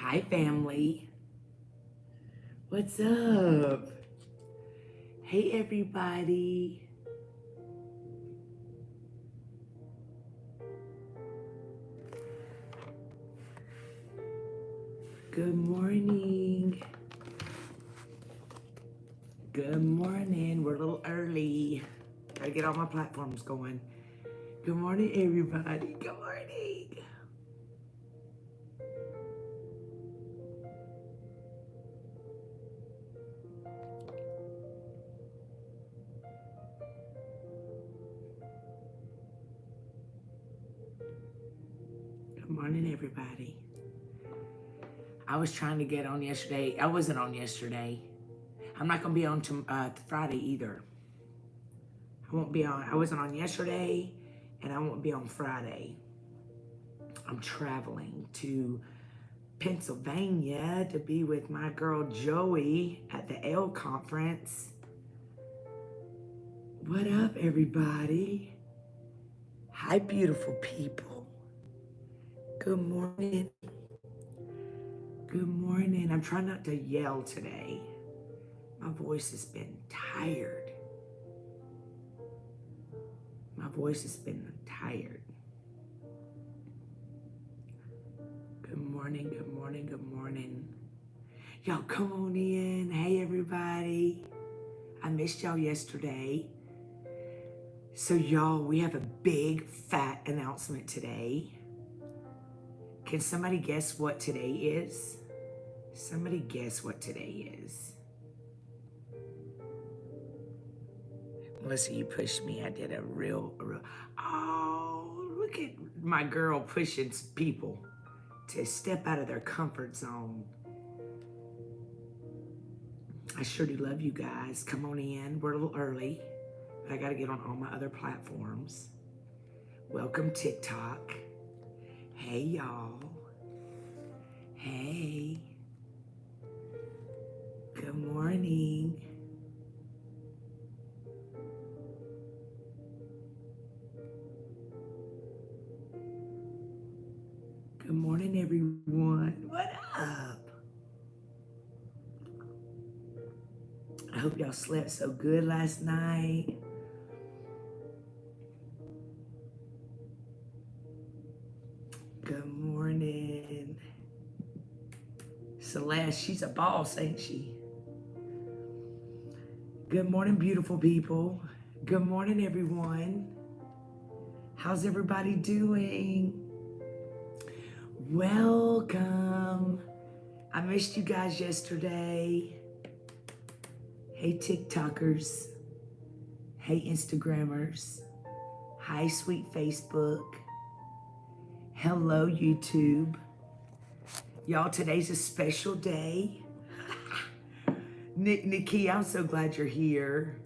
Hi, family. What's up? Hey, everybody. Good morning. Good morning. We're a little early. Gotta get all my platforms going. Good morning, everybody. Good morning. Good morning, everybody. I was trying to get on yesterday. I wasn't on yesterday. I'm not gonna be on Friday either. I won't be on. I wasn't on yesterday, and I won't be on Friday. I'm traveling to Pennsylvania to be with my girl Joey at the L conference. What up, everybody? Hi, beautiful people. Good morning. Good morning. I'm trying not to yell today. My voice has been tired. My voice has been tired. Good morning, good morning, good morning. Y'all come on in. Hey, everybody. I missed y'all yesterday. So, y'all, we have a big, fat announcement today. Can somebody guess what today is? Somebody guess what today is. Melissa, you pushed me. I did a real. Oh, look at my girl pushing people to step out of their comfort zone. I sure do love you guys. Come on in. We're a little early, but I got to get on all my other platforms. Welcome, TikTok. Hey, y'all. Hey. Good morning. Good morning, everyone. What up? I hope y'all slept so good last night. Good morning. Celeste, she's a boss, ain't she? Good morning, beautiful people. Good morning, everyone. How's everybody doing? Welcome. I missed you guys yesterday. Hey, TikTokers. Hey, Instagrammers. Hi, sweet Facebook. Hello, YouTube. Y'all, today's a special day. Nikki, I'm so glad you're here.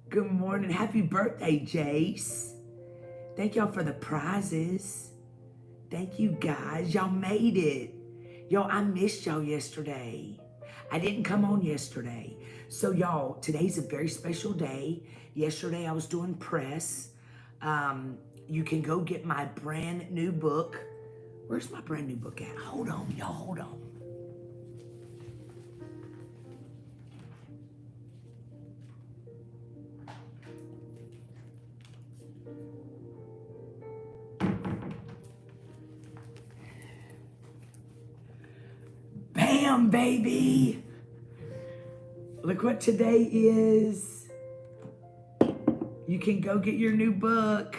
Good morning. Happy birthday, Jace. Thank y'all for the prizes. Thank you, guys. Y'all made it. Y'all, I missed y'all yesterday. I didn't come on yesterday. So, y'all, today's a very special day. Yesterday, I was doing press. You can go get my brand new book. Where's my brand new book at? Hold on, y'all, hold on. Bam, baby. Look what today is. You can go get your new book.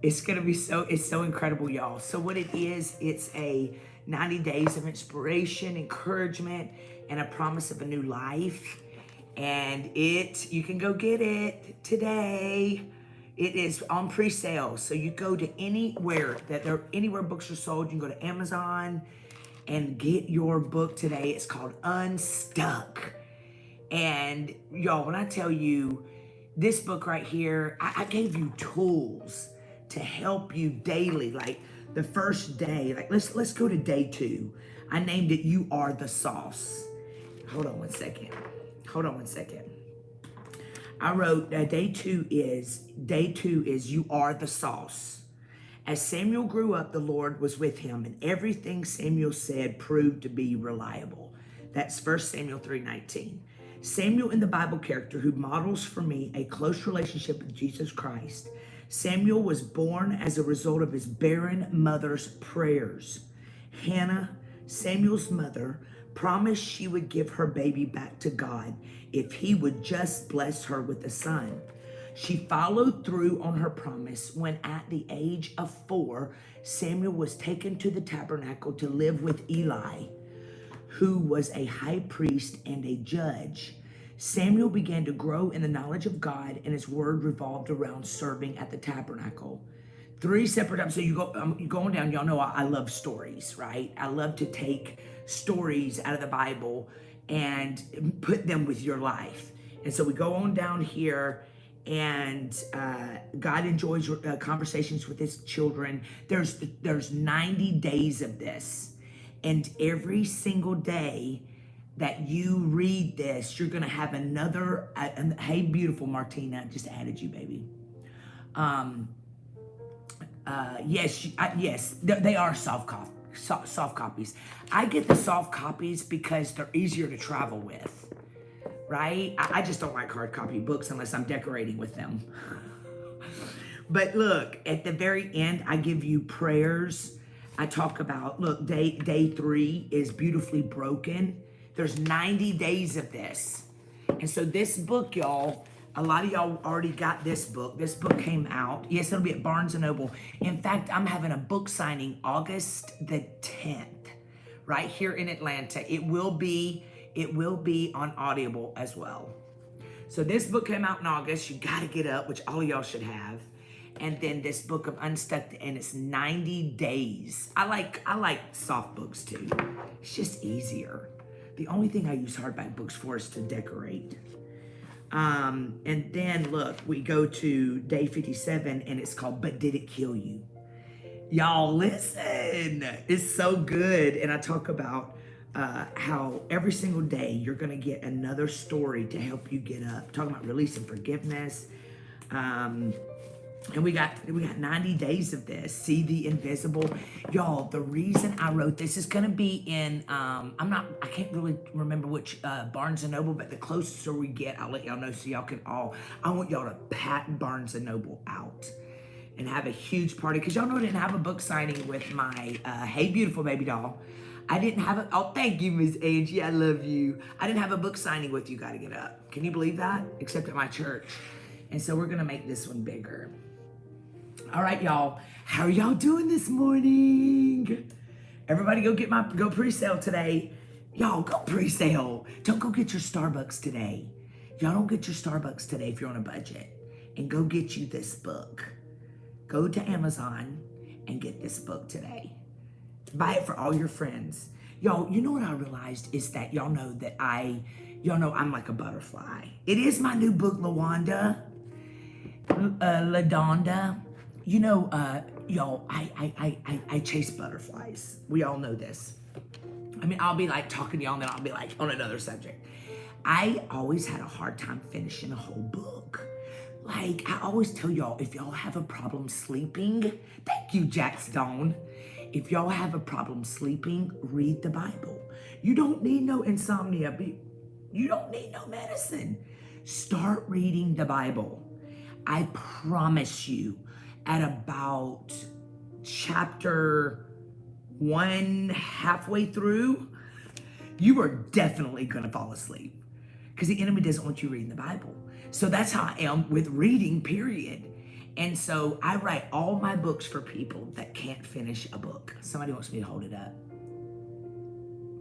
It's so incredible, y'all. So what it is, it's a 90 days of inspiration, encouragement, and a promise of a new life. And you can go get it today. It is on pre-sale. So you go to anywhere books are sold, you can go to Amazon and get your book today. It's called Unstuck. And y'all, when I tell you this book right here, I gave you tools to help you daily. Like the first day, like let's go to day 2. I named it You Are the Sauce. Hold on one second. I wrote day two is You Are the Sauce. As Samuel grew up, the Lord was with him, and everything Samuel said proved to be reliable. That's 1 Samuel 3:19. Samuel in the Bible character who models for me a close relationship with Jesus Christ. Samuel was born as a result of his barren mother's prayers. Hannah, Samuel's mother, promised she would give her baby back to God if he would just bless her with a son. She followed through on her promise when at the age of 4, Samuel was taken to the tabernacle to live with Eli, who was a high priest and a judge. Samuel began to grow in the knowledge of God, and his word revolved around serving at the tabernacle. 3 separate times. So you go, you're going down. Y'all know I love stories, right? I love to take stories out of the Bible and put them with your life. And so we go on down here, and God enjoys conversations with his children. There's 90 days of this, and every single day that you read this, you're gonna have another. Hey, beautiful Martina, just added you, baby. Yes, they are soft copies. I get the soft copies because they're easier to travel with, right? I just don't like hard copy books unless I'm decorating with them. But look, at the very end, I give you prayers. I talk about, look, day 3 is beautifully broken. There's 90 days of this. And so this book, y'all, a lot of y'all already got this book. This book came out. Yes, it'll be at Barnes & Noble. In fact, I'm having a book signing August the 10th, right here in Atlanta. It will be on Audible as well. So this book came out in August. You got to get up, which all of y'all should have. And then this book of Unstuck, and it's 90 days. I like soft books too. It's just easier. The only thing I use hardback books for is to decorate. And then look, we go to day 57, and it's called But Did It Kill You? Y'all listen, it's so good. And I talk about how every single day you're gonna get another story to help you get up. Talking about release and forgiveness. And we got 90 days of this. See the invisible. Y'all, the reason I wrote this is gonna be in, I can't really remember which Barnes & Noble, but the closer we get, I'll let y'all know so y'all can I want y'all to pat Barnes & Noble out and have a huge party. Cause y'all know I didn't have a book signing with my, Hey Beautiful Baby Doll. I didn't have oh, thank you, Miss Angie, I love you. I didn't have a book signing with You Gotta Get Up. Can you believe that? Except at my church. And so we're gonna make this one bigger. All right, y'all. How are y'all doing this morning? Everybody go pre-sale today. Y'all, go pre-sale. Don't go get your Starbucks today. Y'all don't get your Starbucks today if you're on a budget. And go get you this book. Go to Amazon and get this book today. Buy it for all your friends. Y'all, you know what I realized is that y'all know I'm like a butterfly. It is my new book, LaDonda. You know, y'all, I chase butterflies. We all know this. I mean, I'll be like talking to y'all and then I'll be like on another subject. I always had a hard time finishing a whole book. Like, I always tell y'all, if y'all have a problem sleeping, thank you, Jack Stone. If y'all have a problem sleeping, read the Bible. You don't need no insomnia. You don't need no medicine. Start reading the Bible. I promise you, at about chapter 1, halfway through, you are definitely gonna fall asleep because the enemy doesn't want you reading the Bible. So that's how I am with reading, period. And so I write all my books for people that can't finish a book. Somebody wants me to hold it up.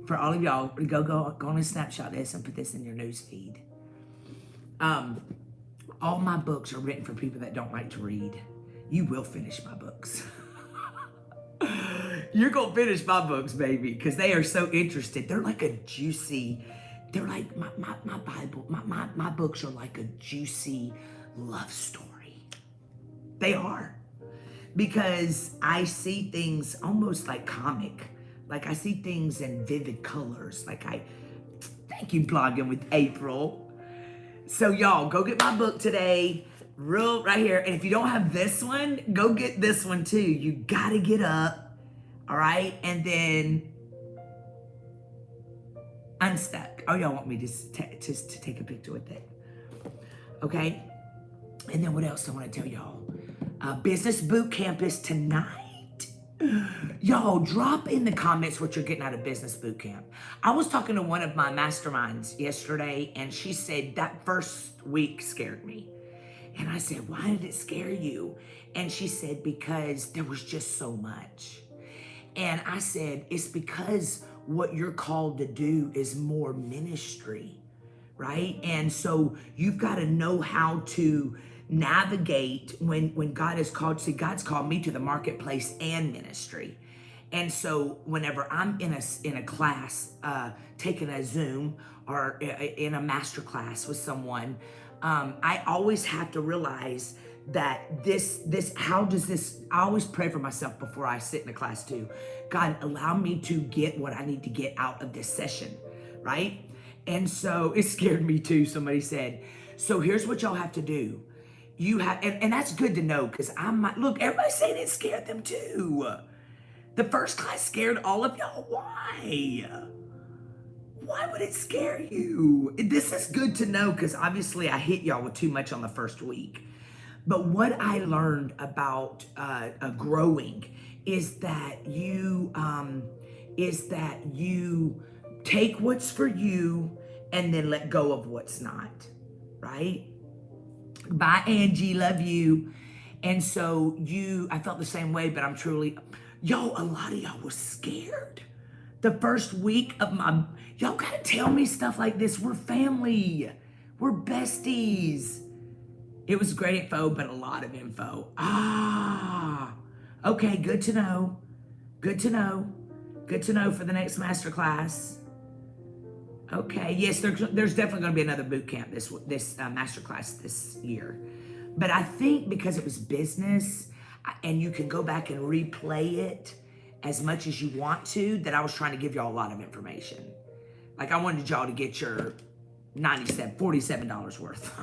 For all of y'all, go on and snapshot this and put this in your news feed. All my books are written for people that don't like to read. You will finish my books. You're gonna finish my books, baby, because they are so interested. They're like a juicy, they're like my Bible, my books are like a juicy love story. They are. Because I see things almost like comic. Like I see things in vivid colors. Thank you, Blogging with April. So y'all, go get my book today. Real right here. And if you don't have this one, go get this one too. You gotta get up, all right? And then unstuck. Oh, y'all want me to take a picture with it? Okay. And then what else I want to tell y'all? Business boot camp is tonight. Y'all drop in the comments what you're getting out of business boot camp. I was talking to one of my masterminds yesterday, and she said that first week scared me. And I said, why did it scare you? And she said, because there was just so much. And I said, it's because what you're called to do is more ministry, right? And so you've got to know how to navigate when God has called. See, God's called me to the marketplace and ministry. And so whenever I'm in a class, taking a Zoom or in a master class with someone, I always have to realize that I always pray for myself before I sit in a class too. God, allow me to get what I need to get out of this session, right? And so it scared me too. Somebody said, so here's what y'all have to do. You have, and that's good to know, because look, everybody's saying it scared them too. The first class scared all of y'all. Why? Why would it scare you? This is good to know, because obviously I hit y'all with too much on the first week. But what I learned about growing is that you take what's for you and then let go of what's not, right? Bye, Angie, love you. And so I felt the same way, but I'm truly, y'all, a lot of y'all was scared. The first week of y'all gotta tell me stuff like this. We're family. We're besties. It was great info, but a lot of info. Okay, good to know. Good to know. Good to know for the next masterclass. Okay, yes, there's definitely going to be another boot camp this masterclass this year. But I think because it was business, and you can go back and replay it as much as you want to, that I was trying to give y'all a lot of information. Like, I wanted y'all to get your $47 worth.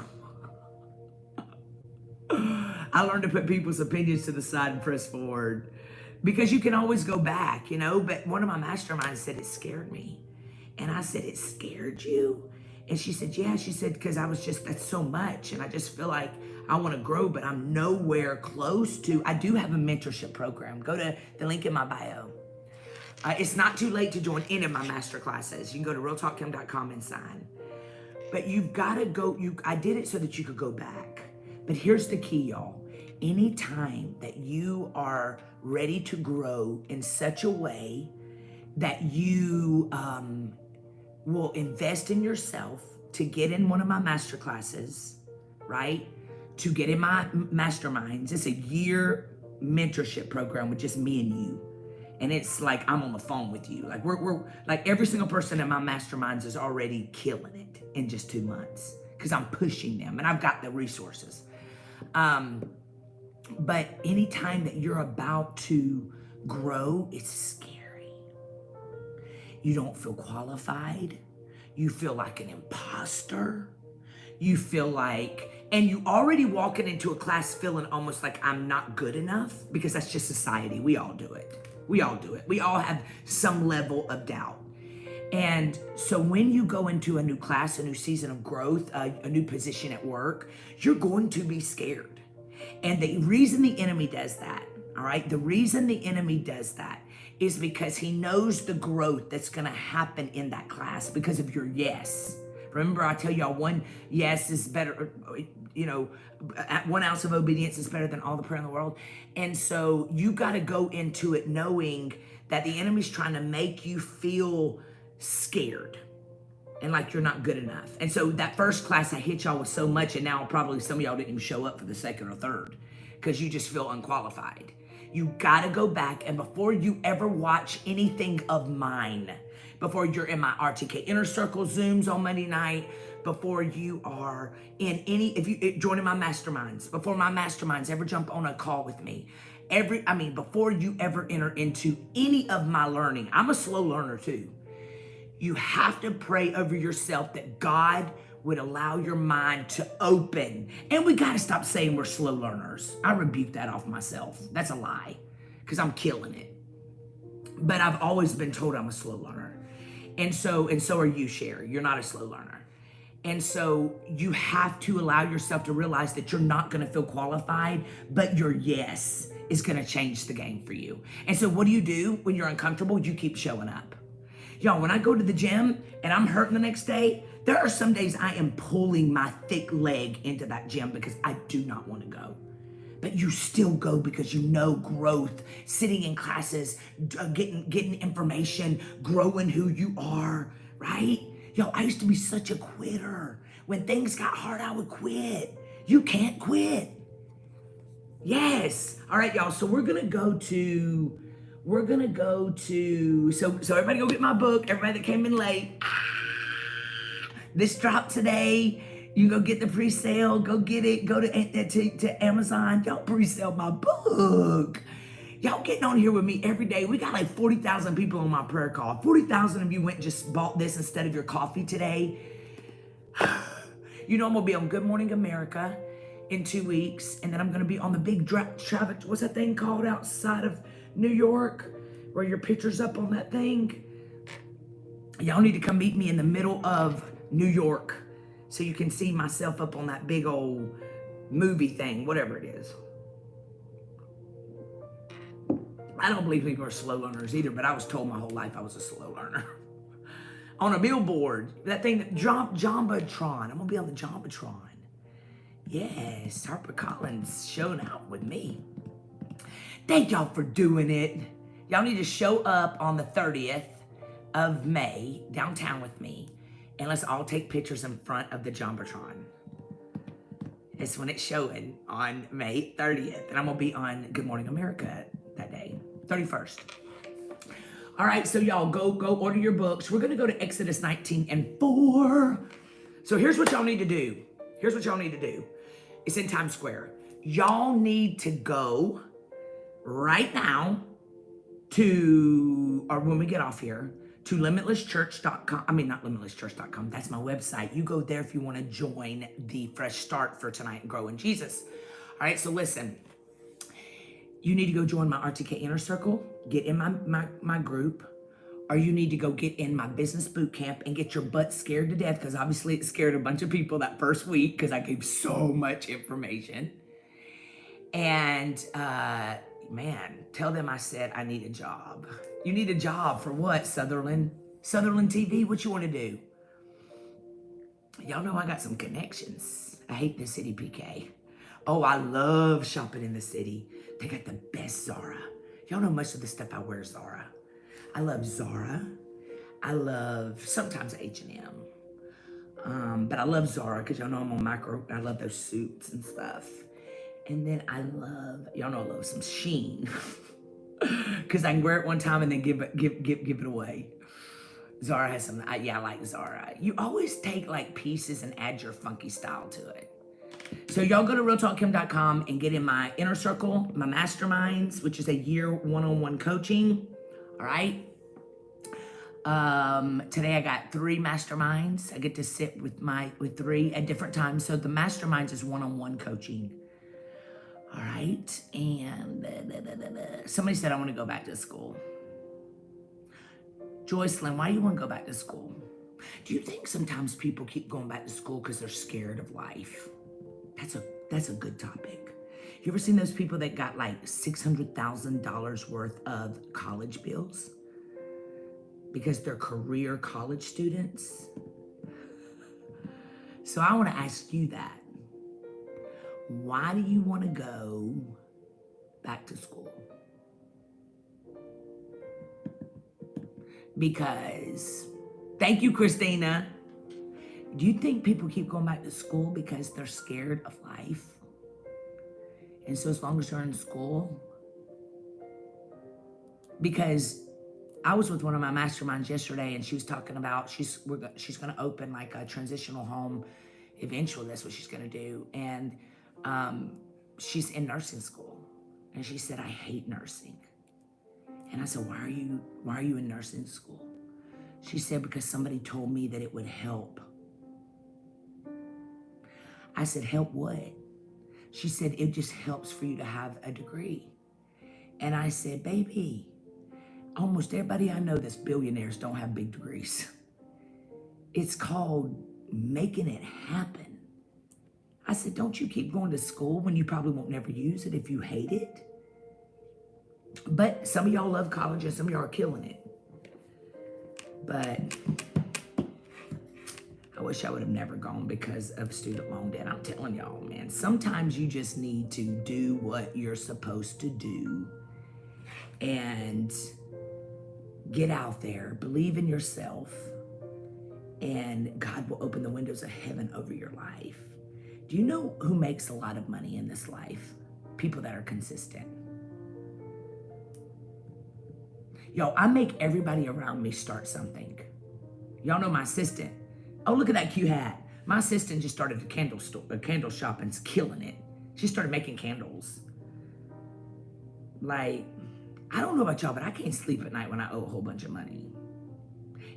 I learned to put people's opinions to the side and press forward, because you can always go back, but one of my masterminds said it scared me. And I said, it scared you? And she said, yeah. She said, because that's so much. And I just feel like I want to grow, but I'm nowhere close to. I do have a mentorship program. Go to the link in my bio. It's not too late to join any of my master classes. You can go to realtalkcam.com and sign. But you've got to go. I did it so that you could go back. But here's the key, y'all. Anytime that you are ready to grow in such a way that you will invest in yourself to get in one of my master classes, right? To get in my masterminds. It's a year mentorship program with just me and you. And it's like I'm on the phone with you. Like we're like every single person in my masterminds is already killing it in just 2 months, because I'm pushing them and I've got the resources. But anytime that you're about to grow, it's scary. You don't feel qualified. You feel like an imposter. You feel like, and you already walking into a class feeling almost like I'm not good enough, because that's just society. We all do it. We all do it. We all have some level of doubt. And so when you go into a new class, a new season of growth, a new position at work, you're going to be scared. And the reason the enemy does that, all right, the reason the enemy does that is because he knows the growth that's going to happen in that class because of your yes. Remember, I tell y'all, one yes is better, 1 ounce of obedience is better than all the prayer in the world. And so you got to go into it knowing that the enemy's trying to make you feel scared and like you're not good enough. And so that first class I hit y'all with so much, and now probably some of y'all didn't even show up for the second or third because you just feel unqualified. You gotta go back, and before you ever watch anything of mine, before you're in my RTK Inner Circle Zooms on Monday night, before you are in if you joining my masterminds, before my masterminds ever jump on a call with me, before you ever enter into any of my learning, I'm a slow learner too. You have to pray over yourself that God would allow your mind to open. And we got to stop saying we're slow learners. I rebuke that off myself. That's a lie, because I'm killing it. But I've always been told I'm a slow learner. And so are you, Sherry. You're not a slow learner. And so you have to allow yourself to realize that you're not going to feel qualified, but your yes is going to change the game for you. And so what do when you're uncomfortable? You keep showing up. Y'all, when I go to the gym and I'm hurting the next day, there are some days I am pulling my thick leg into that gym because I do not want to go. But you still go because you know growth, sitting in classes, getting information, growing who you are, right? Yo, I used to be such a quitter. When things got hard, I would quit. You can't quit. Yes. All right, y'all. So we're gonna go to, so everybody go get my book. Everybody that came in late. This dropped today. You go get the pre-sale. Go get it. Go to Amazon. Y'all pre-sale my book. Y'all getting on here with me every day. We got like 40,000 people on my prayer call. 40,000 of you went and just bought this instead of your coffee today. You know I'm gonna be on Good Morning America in 2 weeks, and then I'm gonna be on the big traffic. What's that thing called outside of New York, where your picture's up on that thing? Y'all need to come meet me in the middle of New York so you can see myself up on that big old movie thing, whatever it is. I don't believe people are slow learners either, but I was told my whole life I was a slow learner. On a billboard, that thing, Jumbotron. I'm gonna be on the Jumbotron. Yes, Harper Collins showing out with me. Thank y'all for doing it. Y'all need to show up on the 30th of May downtown with me, and let's all take pictures in front of the Jumbotron. It's when it's showing on May 30th, and I'm gonna be on Good Morning America that day, 31st. All right, so y'all go order your books. We're gonna go to Exodus 19:4. So here's what y'all need to do. It's in Times Square. Y'all need to go right now to, or when we get off here, to limitlesschurch.com. I mean, not limitlesschurch.com. That's my website. You go there if you want to join the fresh start for tonight and grow in Jesus. All right, so listen. You need to go join my RTK Inner Circle, get in my group, or you need to go get in my business boot camp and get your butt scared to death, because obviously it scared a bunch of people that first week because I gave so much information. And man, tell them I said I need a job. You need a job for what, Sutherland? Sutherland TV, what you want to do? Y'all know I got some connections. I hate the city, PK. Oh, I love shopping in the city. They got the best Zara. Y'all know most of the stuff I wear is Zara. I love Zara. I love sometimes H&M. But I love Zara because y'all know I'm on micro. I love those suits and stuff. And then I love, y'all know I love some Sheen. Because I can wear it one time and then give it away. Zara has some, I like Zara. You always take like pieces and add your funky style to it. So y'all go to realtalkkim.com and get in my inner circle, my masterminds, which is a year one-on-one coaching. All right. Today I got 3 masterminds. I get to sit with 3 at different times. So the masterminds is one-on-one coaching. All right. And somebody said I want to go back to school. Joycelyn, why do you want to go back to school? Do you think sometimes people keep going back to school because they're scared of life? That's a good topic. You ever seen those people that got like $600,000 worth of college bills because they're career college students? So I want to ask you that. Why do you want to go back to school? Because, thank you, Christina. Do you think people keep going back to school because they're scared of life? And so as long as you're in school, because I was with one of my masterminds yesterday and she was talking about she's going to open like a transitional home eventually. That's what she's going to do. And she's in nursing school. And she said, I hate nursing. And I said, why are you in nursing school? She said, because somebody told me that it would help. I said, help what? She said, it just helps for you to have a degree. And I said, baby, almost everybody I know that's billionaires don't have big degrees. It's called making it happen. I said, don't you keep going to school when you probably won't never use it if you hate it. But some of y'all love college and some of y'all are killing it. But I wish I would have never gone because of student loan debt. I'm telling y'all, man, sometimes you just need to do what you're supposed to do and get out there, believe in yourself, and God will open the windows of heaven over your life. Do you know who makes a lot of money in this life? People that are consistent. Yo, I make everybody around me start something. Y'all know my assistant. Oh, look at that cute hat. My assistant just started a candle shop and's killing it. She started making candles. Like, I don't know about y'all, but I can't sleep at night when I owe a whole bunch of money.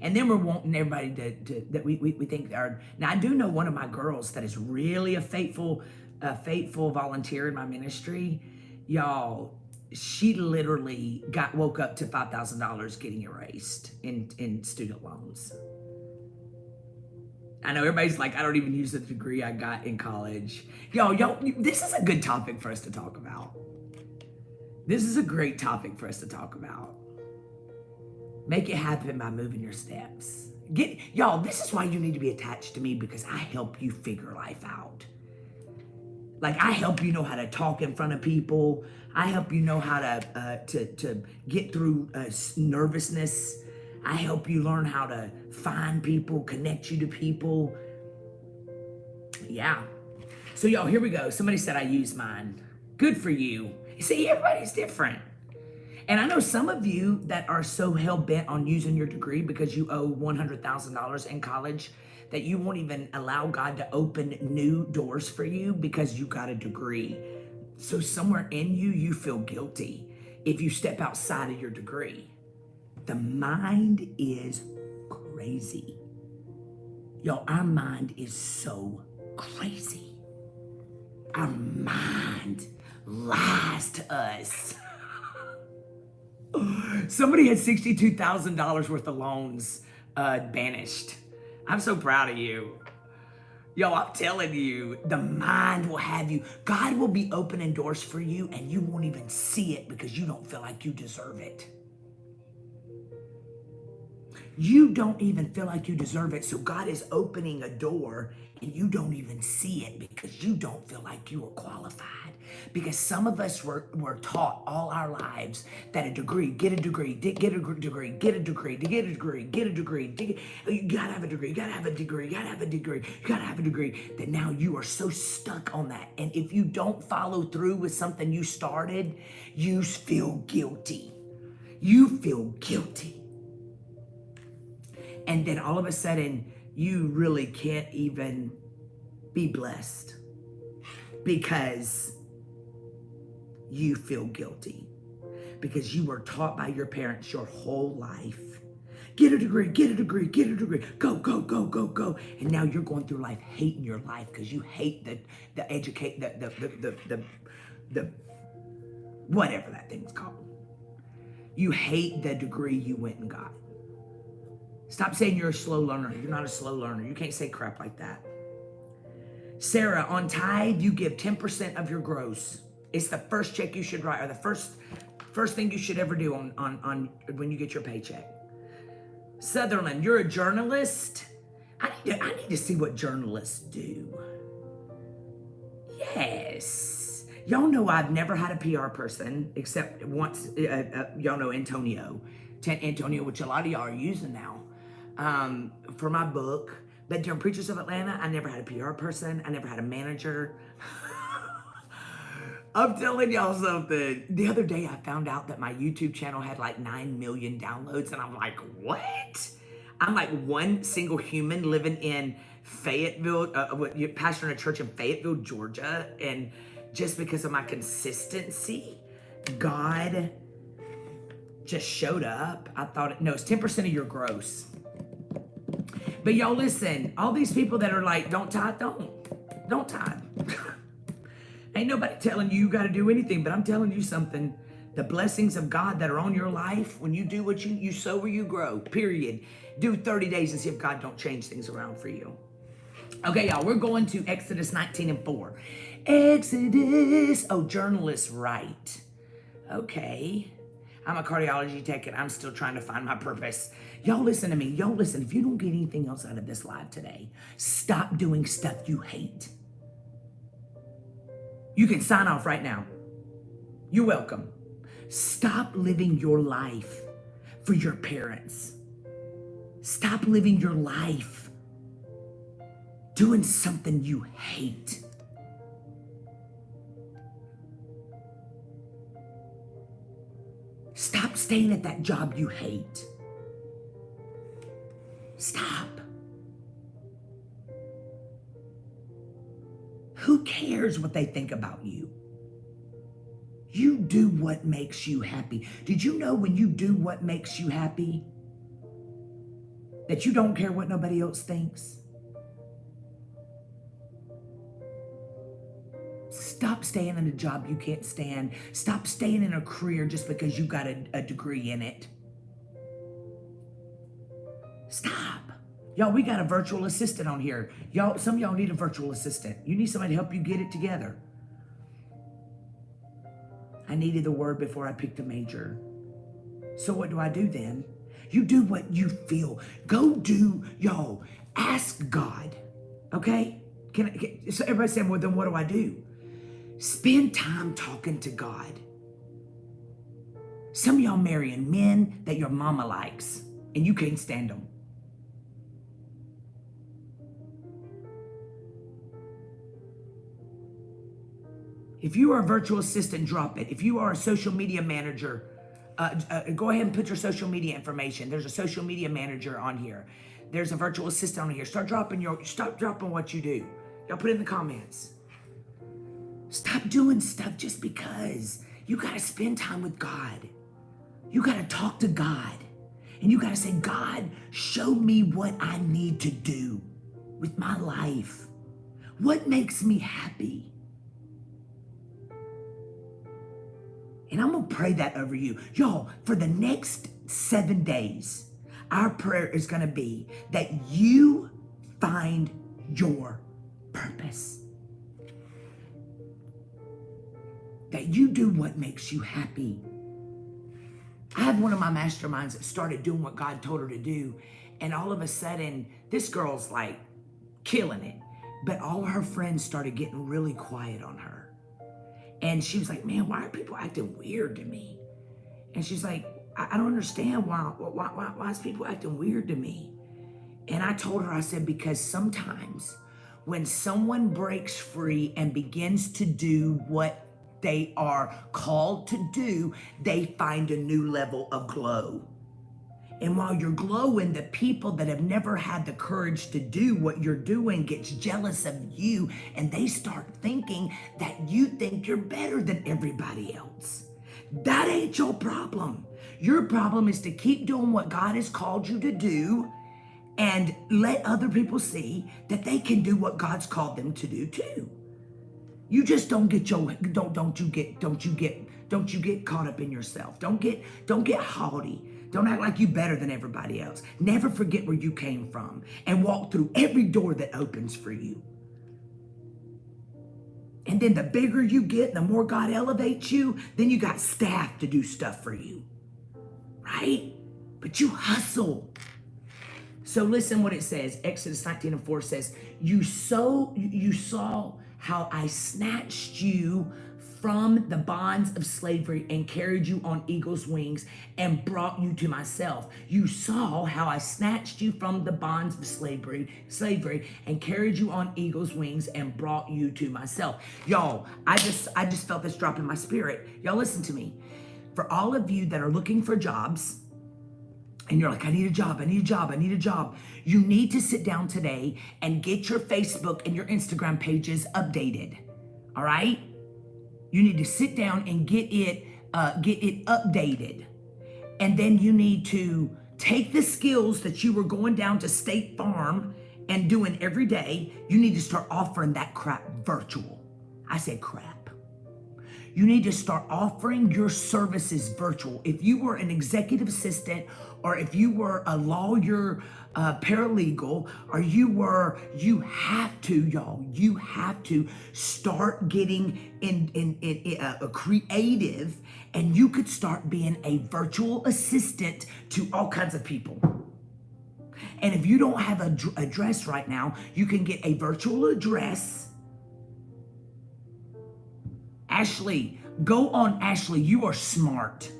And then we're wanting everybody that we think are. Now, I do know one of my girls that is really a faithful volunteer in my ministry. Y'all, she literally woke up to $5,000 getting erased in student loans. I know everybody's like, I don't even use the degree I got in college. Y'all, this is a good topic for us to talk about. This is a great topic for us to talk about. Make it happen by moving your steps. Y'all, this is why you need to be attached to me, because I help you figure life out. Like, I help you know how to talk in front of people. I help you know how to get through nervousness. I help you learn how to find people, connect you to people. Yeah. So y'all, here we go. Somebody said I use mine. Good for you. See, everybody's different. And I know some of you that are so hell-bent on using your degree because you owe $100,000 in college that you won't even allow God to open new doors for you because you got a degree. So somewhere in you, you feel guilty if you step outside of your degree. The mind is crazy. Yo, our mind is so crazy. Our mind lies to us. Somebody had $62,000 worth of loans banished. I'm so proud of you. Yo, I'm telling you, the mind will have you. God will be opening doors for you and you won't even see it because you don't feel like you deserve it. You don't even feel like you deserve it. So God is opening a door and you don't even see it because you don't feel like you are qualified. Because some of us were taught all our lives that a degree, get a degree, get a degree, get a degree, get a degree, get a degree. You gotta have a degree, you gotta have a degree, you gotta have a degree, you gotta have a degree. That now you are so stuck on that. And if you don't follow through with something you started, you feel guilty. You feel guilty. And then all of a sudden, you really can't even be blessed because you feel guilty. Because you were taught by your parents your whole life. Get a degree, get a degree, get a degree. Go, go, go, go, go. And now you're going through life hating your life because you hate the whatever that thing's called. You hate the degree you went and got. Stop saying you're a slow learner. You're not a slow learner. You can't say crap like that. Sarah, on tithe, you give 10% of your gross. It's the first check you should write, or the first thing you should ever do on when you get your paycheck. Sutherland, you're a journalist. I need to see what journalists do. Yes. Y'all know I've never had a PR person except once. Y'all know Antonio, which a lot of y'all are using now. For my book, but during Preachers of Atlanta, I never had a PR person. I never had a manager. I'm telling y'all something. The other day, I found out that my YouTube channel had like 9 million downloads, and I'm like, what? I'm like one single human living in Fayetteville, pastoring a church in Fayetteville, Georgia, and just because of my consistency, God just showed up. I thought, no, it's 10% of your gross. But y'all listen, all these people that are like, don't tithe, don't. Don't tithe. Ain't nobody telling you got to do anything, but I'm telling you something. The blessings of God that are on your life, when you do what you sow where you grow, period. Do 30 days and see if God don't change things around for you. Okay, y'all, we're going to Exodus 19:4. Exodus. Oh, journalists write. Okay. I'm a cardiology tech and I'm still trying to find my purpose. Y'all listen to me. Y'all listen. If you don't get anything else out of this live today, stop doing stuff you hate. You can sign off right now. You're welcome. Stop living your life for your parents. Stop living your life doing something you hate. Stop staying at that job you hate. Stop. Who cares what they think about you? You do what makes you happy. Did you know when you do what makes you happy, that you don't care what nobody else thinks? Stop staying in a job you can't stand. Stop staying in a career just because you got a degree in it. Stop. Y'all, we got a virtual assistant on here. Y'all, some of y'all need a virtual assistant. You need somebody to help you get it together. I needed the word before I picked a major. So what do I do then? You do what you feel. Go do, y'all, ask God. Okay? So everybody saying, well, then what do I do? Spend time talking to God. Some of y'all marrying men that your mama likes and you can't stand them. If you are a virtual assistant, drop it. If you are a social media manager, go ahead and put your social media information. There's a social media manager on here. There's a virtual assistant on here. Stop dropping what you do. Y'all put it in the comments. Stop doing stuff just because. You got to spend time with God. You got to talk to God. And you got to say, God, show me what I need to do with my life. What makes me happy? And I'm going to pray that over you. Y'all, for the next 7 days, our prayer is going to be that you find your purpose. That you do what makes you happy. I had one of my masterminds that started doing what God told her to do. And all of a sudden, this girl's like killing it. But all her friends started getting really quiet on her. And she was like, man, why are people acting weird to me? And she's like, I don't understand why is people acting weird to me? And I told her, I said, because sometimes when someone breaks free and begins to do what they are called to do, they find a new level of glow. And while you're glowing, the people that have never had the courage to do what you're doing gets jealous of you, and they start thinking that you think you're better than everybody else. That ain't your problem. Your problem is to keep doing what God has called you to do and let other people see that they can do what God's called them to do too. You just don't get caught up in yourself. Don't get haughty. Don't act like you better than everybody else. Never forget where you came from and walk through every door that opens for you. And then the bigger you get, the more God elevates you, then you got staff to do stuff for you, right? But you hustle. So listen what it says. Exodus 19:4 says, you saw how I snatched you from the bonds of slavery and carried you on eagle's wings and brought you to myself. You saw how I snatched you from the bonds of slavery and carried you on eagle's wings and brought you to myself. Y'all, I just felt this drop in my spirit. Y'all listen to me. For all of you that are looking for jobs, and you're like, I need a job. You need to sit down today and get your Facebook and your Instagram pages updated. All right? You need to sit down and get it updated. And then you need to take the skills that you were going down to State Farm and doing every day, you need to start offering that crap virtual. I said crap. You need to start offering your services virtual. If you were an executive assistant, or if you were a lawyer, paralegal, or you have to, y'all, you have to start getting in a creative, and you could start being a virtual assistant to all kinds of people. And if you don't have an address right now, you can get a virtual address. Ashley, go on. Ashley, you are smart.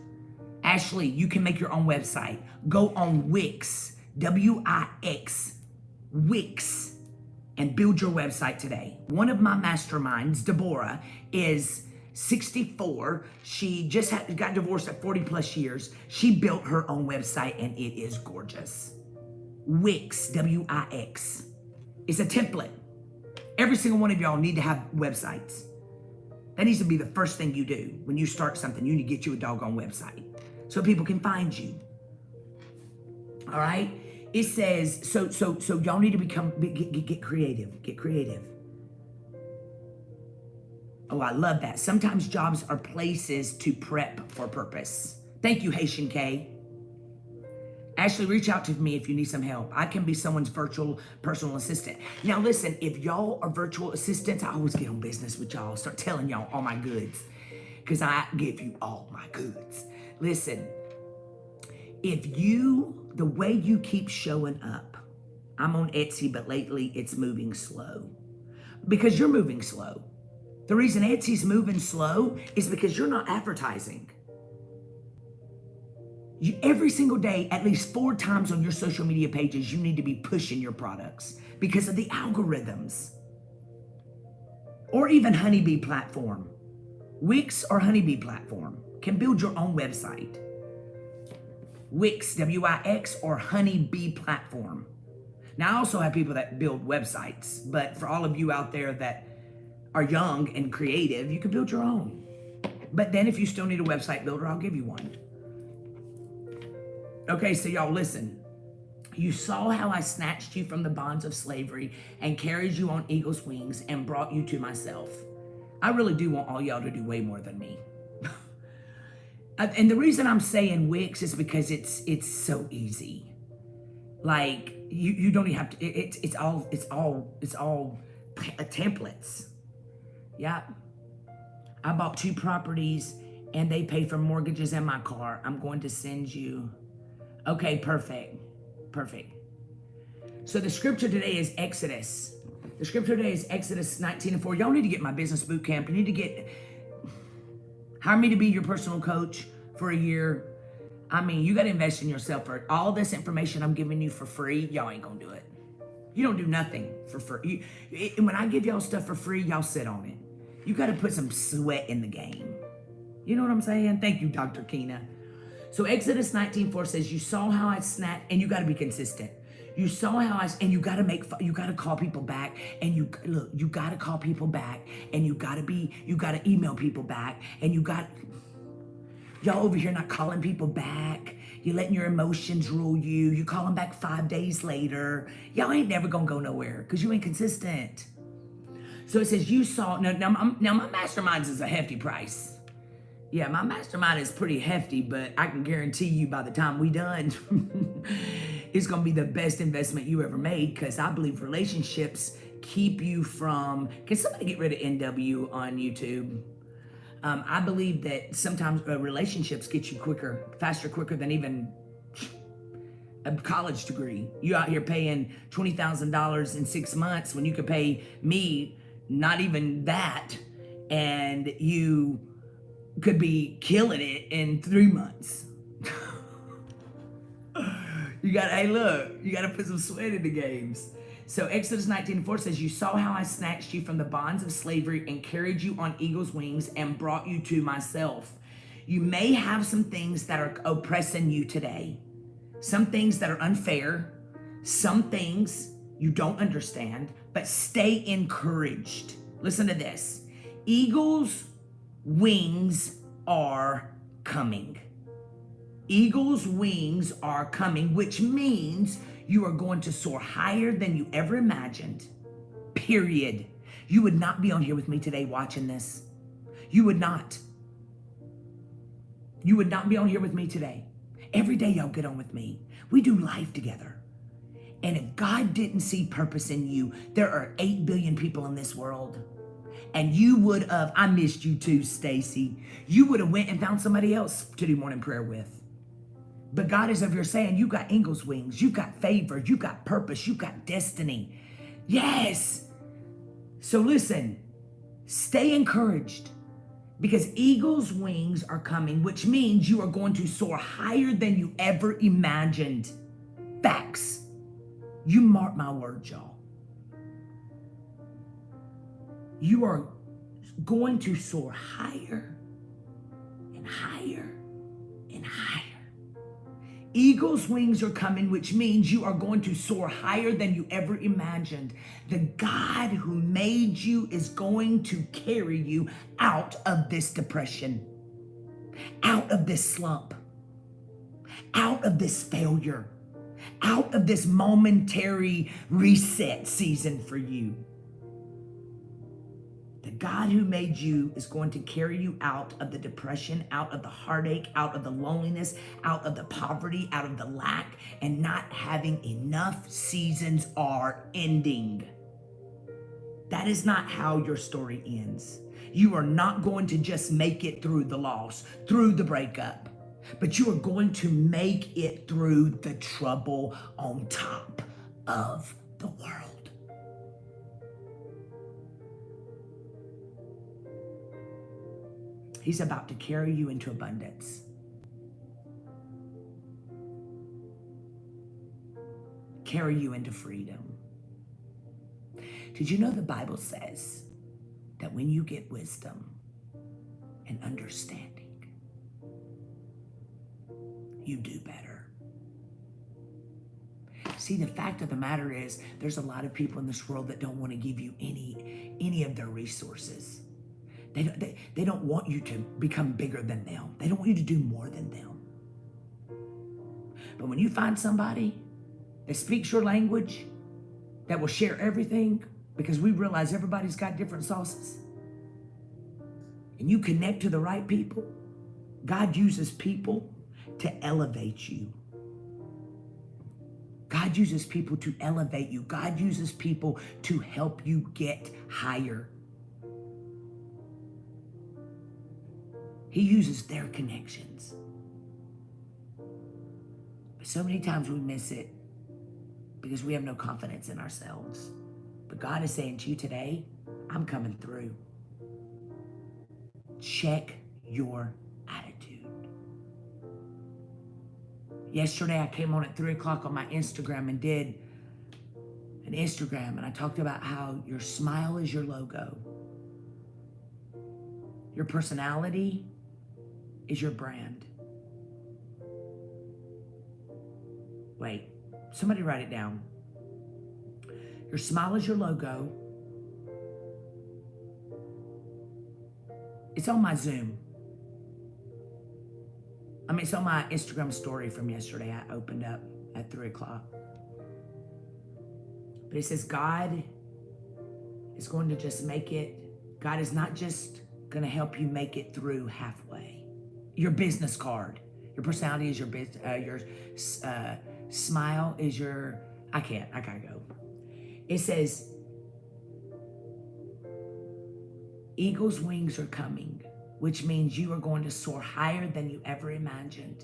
Ashley, you can make your own website. Go on Wix, W-I-X, Wix, and build your website today. One of my masterminds, Deborah, is 64. She just got divorced at 40 plus years. She built her own website, and it is gorgeous. Wix, W-I-X. It's a template. Every single one of y'all need to have websites. That needs to be the first thing you do. When you start something, you need to get you a doggone website so people can find you. All right? It says, so y'all need to get creative. Get creative. Oh, I love that. Sometimes jobs are places to prep for purpose. Thank you, Haitian K. Ashley, reach out to me if you need some help. I can be someone's virtual personal assistant. Now listen, if y'all are virtual assistants, I always get on business with y'all. Start telling y'all all my goods, because I give you all my goods. Listen, the way you keep showing up, I'm on Etsy, but lately it's moving slow. Because you're moving slow. The reason Etsy's moving slow is because you're not advertising. Every single day, at least 4 times on your social media pages, you need to be pushing your products because of the algorithms. Or even Honeybee platform. Wix or Honeybee platform can build your own website. Wix, W-I-X, or Honeybee platform. Now, I also have people that build websites, but for all of you out there that are young and creative, you can build your own. But then if you still need a website builder, I'll give you one. Okay, so y'all listen. You saw how I snatched you from the bonds of slavery and carried you on eagle's wings and brought you to myself. I really do want all y'all to do way more than me. And the reason I'm saying Wix is because it's so easy. Like you don't even have to. It's all templates. Yeah. I bought 2 properties and they pay for mortgages and my car. I'm going to send you. Okay, perfect. So the scripture today is Exodus. The scripture today is Exodus 19:4. Y'all need to get my business boot camp. You need to hire me to be your personal coach for a year. I mean, you got to invest in yourself. For all this information I'm giving you for free, y'all ain't gonna do it. You don't do nothing for free. When I give y'all stuff for free, y'all sit on it. You got to put some sweat in the game. You know what I'm saying? Thank you, Dr. Keena. So Exodus 19:4 says, you saw how I snapped, and you got to be consistent. You saw how and you got to call people back, and you got to call people back, and you got to email people back, and y'all over here not calling people back. You're letting your emotions rule you. You call them back 5 days later. Y'all ain't never gonna go nowhere because you ain't consistent. So it says you saw, now my masterminds is a hefty price. Yeah, my mastermind is pretty hefty, but I can guarantee you by the time we done, it's going to be the best investment you ever made, because I believe relationships keep you from, can somebody get rid of NW on YouTube? I believe that sometimes relationships get you faster, quicker than even a college degree. You out here paying $20,000 in 6 months when you could pay me not even that, and you could be killing it in 3 months. You gotta put some sweat in the games. So Exodus 19:4 says, you saw how I snatched you from the bonds of slavery and carried you on eagle's wings and brought you to myself. You may have some things that are oppressing you today. Some things that are unfair. Some things you don't understand, but stay encouraged. Listen to this. Eagles' wings are coming. Eagle's wings are coming, which means you are going to soar higher than you ever imagined. Period. You would not be on here with me today watching this. You would not. You would not be on here with me today. Every day y'all get on with me. We do life together. And if God didn't see purpose in you, there are 8 billion people in this world. And you would have, I missed you too, Stacy. You would have went and found somebody else to do morning prayer with. But God is over here saying, you got eagle's wings, you got favor, you got purpose, you got destiny. Yes. So listen, stay encouraged because eagle's wings are coming, which means you are going to soar higher than you ever imagined. Facts. You mark my words, y'all. You are going to soar higher and higher and higher. Eagle's wings are coming, which means you are going to soar higher than you ever imagined. The God who made you is going to carry you out of this depression, out of this slump, out of this failure, out of this momentary reset season for you. The God who made you is going to carry you out of the depression, out of the heartache, out of the loneliness, out of the poverty, out of the lack, and not having enough seasons are ending. That is not how your story ends. You are not going to just make it through the loss, through the breakup, but you are going to make it through the trouble on top of the world. He's about to carry you into abundance. Carry you into freedom. Did you know the Bible says that when you get wisdom and understanding, you do better? See, the fact of the matter is there's a lot of people in this world that don't want to give you any of their resources. They don't want you to become bigger than them. They don't want you to do more than them. But when you find somebody that speaks your language, that will share everything, because we realize everybody's got different sauces, and you connect to the right people, God uses people to elevate you. God uses people to elevate you. God uses people to help you get higher. He uses their connections. But so many times we miss it because we have no confidence in ourselves. But God is saying to you today, I'm coming through. Check your attitude. Yesterday I came on at 3 o'clock on my Instagram and did an Instagram, and I talked about how your smile is your logo. Your personality is your brand. Wait, somebody write it down. Your smile is your logo. It's on my Zoom. It's on my Instagram story from yesterday. I opened up at 3 o'clock. But it says God is going to just make it, God is not just going to help you make it through halfway. Your business card. Your personality is your smile is your, I gotta go. It says, eagle's wings are coming, which means you are going to soar higher than you ever imagined.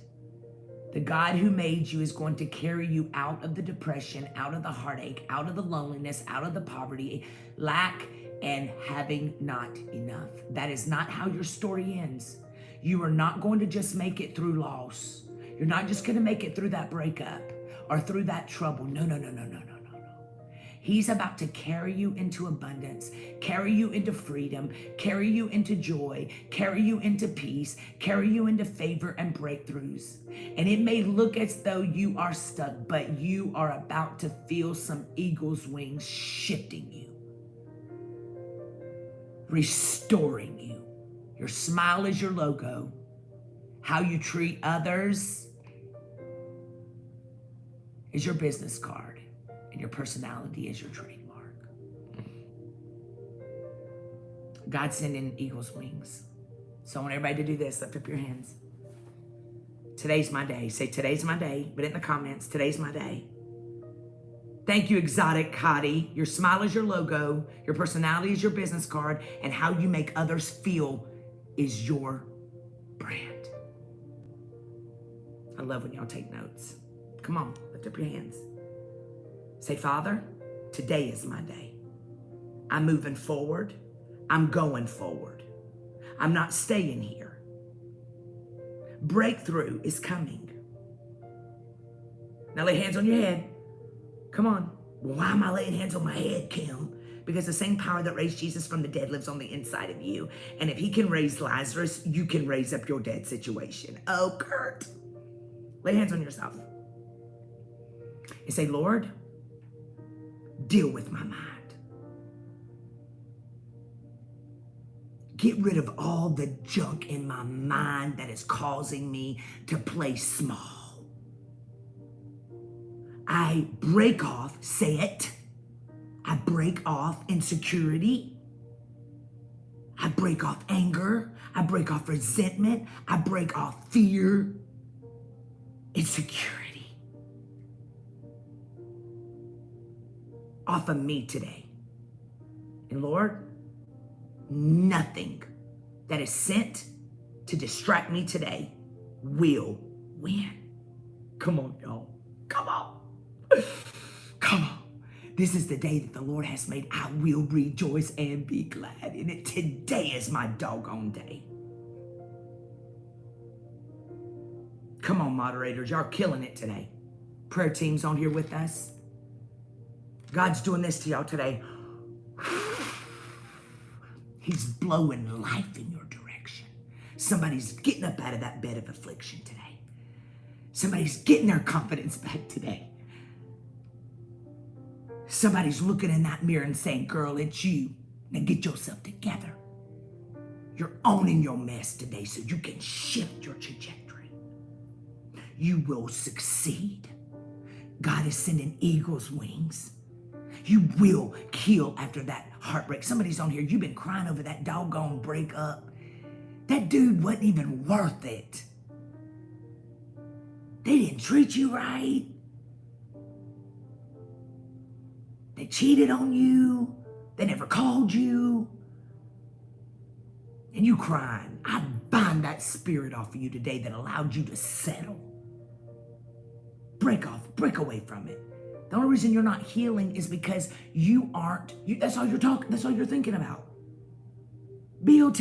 The God who made you is going to carry you out of the depression, out of the heartache, out of the loneliness, out of the poverty, lack, and having not enough. That is not how your story ends. You are not going to just make it through loss. You're not just going to make it through that breakup or through that trouble. No. He's about to carry you into abundance, carry you into freedom, carry you into joy, carry you into peace, carry you into favor and breakthroughs. And it may look as though you are stuck, but you are about to feel some eagle's wings shifting you, restoring you. Your smile is your logo. How you treat others is your business card, and your personality is your trademark. God's sending eagle's wings. So I want everybody to do this. Lift up your hands. Today's my day. Say, today's my day. Put it in the comments. Today's my day. Thank you, Exotic Hottie. Your smile is your logo. Your personality is your business card. And how you make others feel is your brand. I love when y'all take notes. Come on, lift up your hands. Say, Father, today is my day. I'm moving forward. I'm going forward. I'm not staying here. Breakthrough is coming. Now lay hands on your head. Come on. Well, why am I laying hands on my head, Kim? Because the same power that raised Jesus from the dead lives on the inside of you. And if he can raise Lazarus, you can raise up your dead situation. Oh, Kurt. Lay hands on yourself. And say, Lord, deal with my mind. Get rid of all the junk in my mind that is causing me to play small. I break off, say it. I break off insecurity. I break off anger. I break off resentment. I break off fear, insecurity. Off of me today. And Lord, nothing that is sent to distract me today will win. Come on, y'all. Come on. Come on. This is the day that the Lord has made. I will rejoice and be glad in it. Today is my doggone day. Come on, moderators. Y'all killing it today. Prayer team's on here with us. God's doing this to y'all today. He's blowing life in your direction. Somebody's getting up out of that bed of affliction today. Somebody's getting their confidence back today. Somebody's looking in that mirror and saying, girl, it's you. Now get yourself together. You're owning your mess today so you can shift your trajectory. You will succeed. God is sending eagle's wings. You will kill after that heartbreak. Somebody's on here, you've been crying over that doggone breakup. That dude wasn't even worth it. They didn't treat you right. They cheated on you. They never called you. And you crying. I bind that spirit off of you today that allowed you to settle. Break off, break away from it. The only reason you're not healing is because that's all you're thinking about. BOT,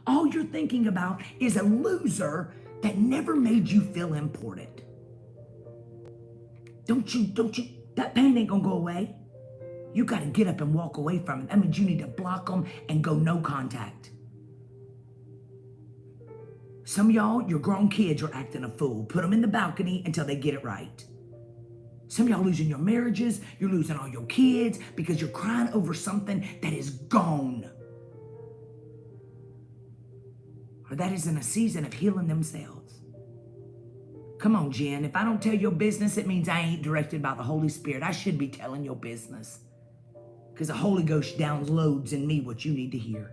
all you're thinking about is a loser that never made you feel important. Don't you, that pain ain't gonna go away. You gotta get up and walk away from it. That means you need to block them and go no contact. Some of y'all, your grown kids are acting a fool. Put them in the balcony until they get it right. Some of y'all losing your marriages, you're losing all your kids because you're crying over something that is gone. Or that is in a season of healing themselves. Come on, Jen. If I don't tell your business, it means I ain't directed by the Holy Spirit. I should be telling your business because the Holy Ghost downloads in me what you need to hear.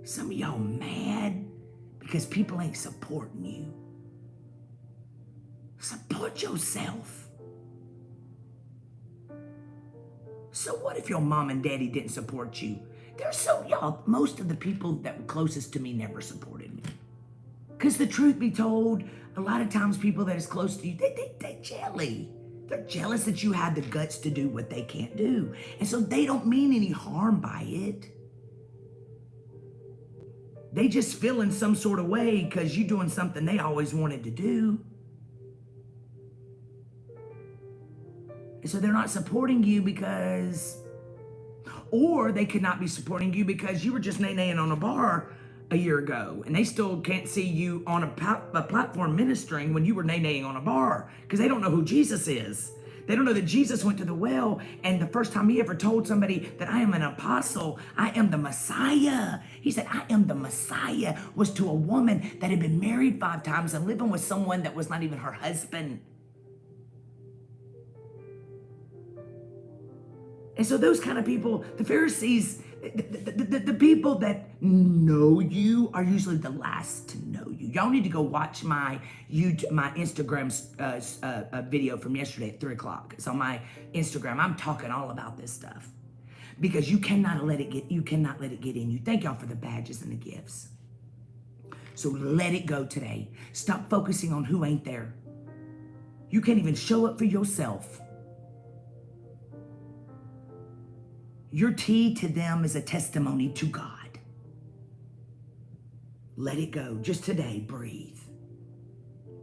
Some of y'all mad because people ain't supporting you. Support yourself. So what if your mom and daddy didn't support you? Most of the people that were closest to me never supported me. Because the truth be told, a lot of times people that is close to you, they're jelly. They're jealous that you had the guts to do what they can't do. And so they don't mean any harm by it. They just feel in some sort of way because you're doing something they always wanted to do. And so they're not supporting you or they could not be supporting you because you were just nay-naying on a bar a year ago. And they still can't see you on a platform ministering when you were nay-naying on a bar because they don't know who Jesus is. They don't know that Jesus went to the well, and the first time he ever told somebody that I am an apostle, I am the Messiah. He said, I am the Messiah, was to a woman that had been married 5 times and living with someone that was not even her husband. And so those kind of people, the Pharisees, the people that know you are usually the last to know you. Y'all need to go watch my Instagram video from yesterday at 3 o'clock. It's on my Instagram. I'm talking all about this stuff because you cannot let it get in you. Thank y'all for the badges and the gifts. So let it go today. Stop focusing on who ain't there. You can't even show up for yourself. Your tea to them is a testimony to God. Let it go. Just today, breathe.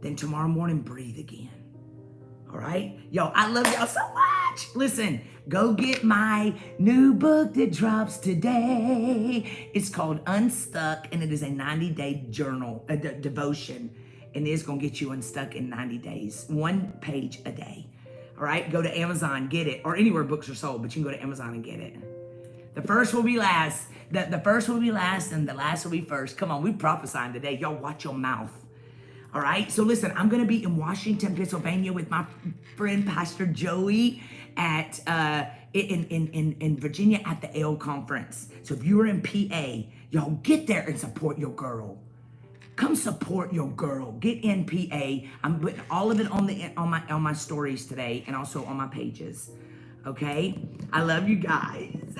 Then tomorrow morning, breathe again. All right? Yo, I love y'all so much. Listen, go get my new book that drops today. It's called Unstuck, and it is a 90-day journal, devotion. And it's going to get you unstuck in 90 days. 1 page a day. All right, go to Amazon, get it, or anywhere books are sold, but you can go to Amazon and get it. The first will be last. The first will be last, and the last will be first. Come on, we prophesying today. Y'all watch your mouth. All right, so listen, I'm going to be in Washington, Pennsylvania with my friend Pastor Joey at in Virginia at the Ale Conference. So if you are in PA, y'all get there and support your girl. Come support your girl. Get in PA. I'm putting all of it on my stories today and also on my pages. Okay? I love you guys.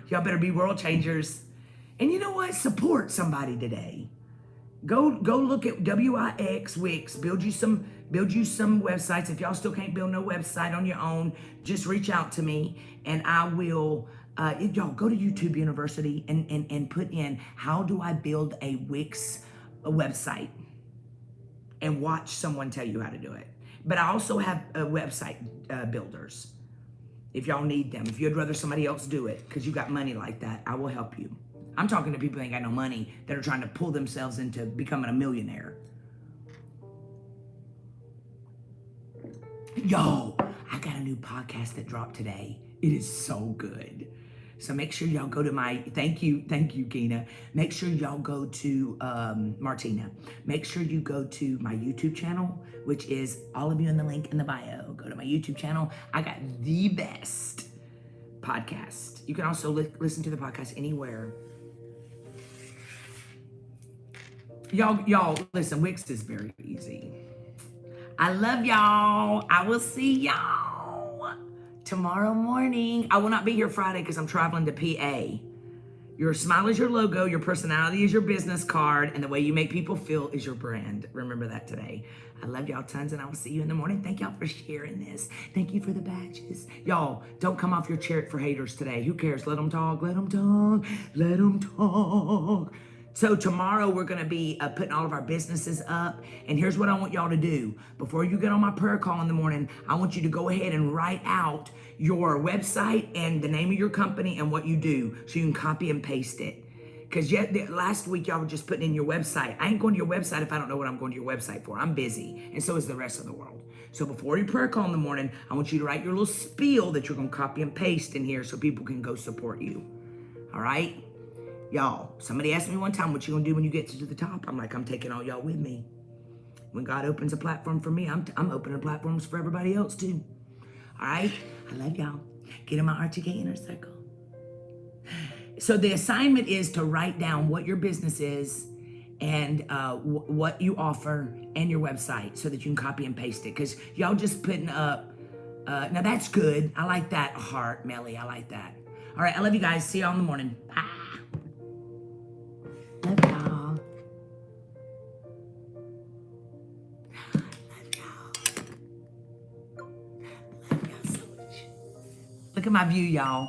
Y'all better be world changers. And you know what? Support somebody today. Go look at Wix. Build you some websites. If y'all still can't build no website on your own, just reach out to me and I will. Y'all go to YouTube University and put in how do I build a Wix website and watch someone tell you how to do it. But I also have website builders. If y'all need them, if you'd rather somebody else do it because you got money like that, I will help you. I'm talking to people that ain't got no money that are trying to pull themselves into becoming a millionaire. Yo, I got a new podcast that dropped today. It is so good. So make sure y'all go to my, thank you, Gina. Make sure y'all go to, Martina. Make sure you go to my YouTube channel, which is all of you in the link in the bio. Go to my YouTube channel. I got the best podcast. You can also listen to the podcast anywhere. Y'all, listen, Wix is very easy. I love y'all. I will see y'all tomorrow morning. I will not be here Friday because I'm traveling to PA. Your smile is your logo, your personality is your business card, and the way you make people feel is your brand. Remember that today. I love y'all tons, and I will see you in the morning. Thank y'all for sharing this. Thank you for the badges. Y'all, don't come off your chair for haters today. Who cares? Let them talk, let them talk, let them talk. So tomorrow we're going to be putting all of our businesses up. And here's what I want y'all to do. Before you get on my prayer call in the morning, I want you to go ahead and write out your website and the name of your company and what you do so you can copy and paste it. Because last week y'all were just putting in your website. I ain't going to your website if I don't know what I'm going to your website for. I'm busy. And so is the rest of the world. So before your prayer call in the morning, I want you to write your little spiel that you're going to copy and paste in here so people can go support you. All right? Y'all, somebody asked me one time, what you gonna do when you get to the top? I'm like, I'm taking all y'all with me. When God opens a platform for me, I'm opening platforms for everybody else too. All right? I love y'all. Get in my RTK inner circle. So the assignment is to write down what your business is and what you offer and your website so that you can copy and paste it. Because y'all just putting up, now that's good. I like that heart, Melly. I like that. All right, I love you guys. See y'all in the morning. Bye. Love y'all. Love y'all. Love y'all so much. Look at my view, y'all.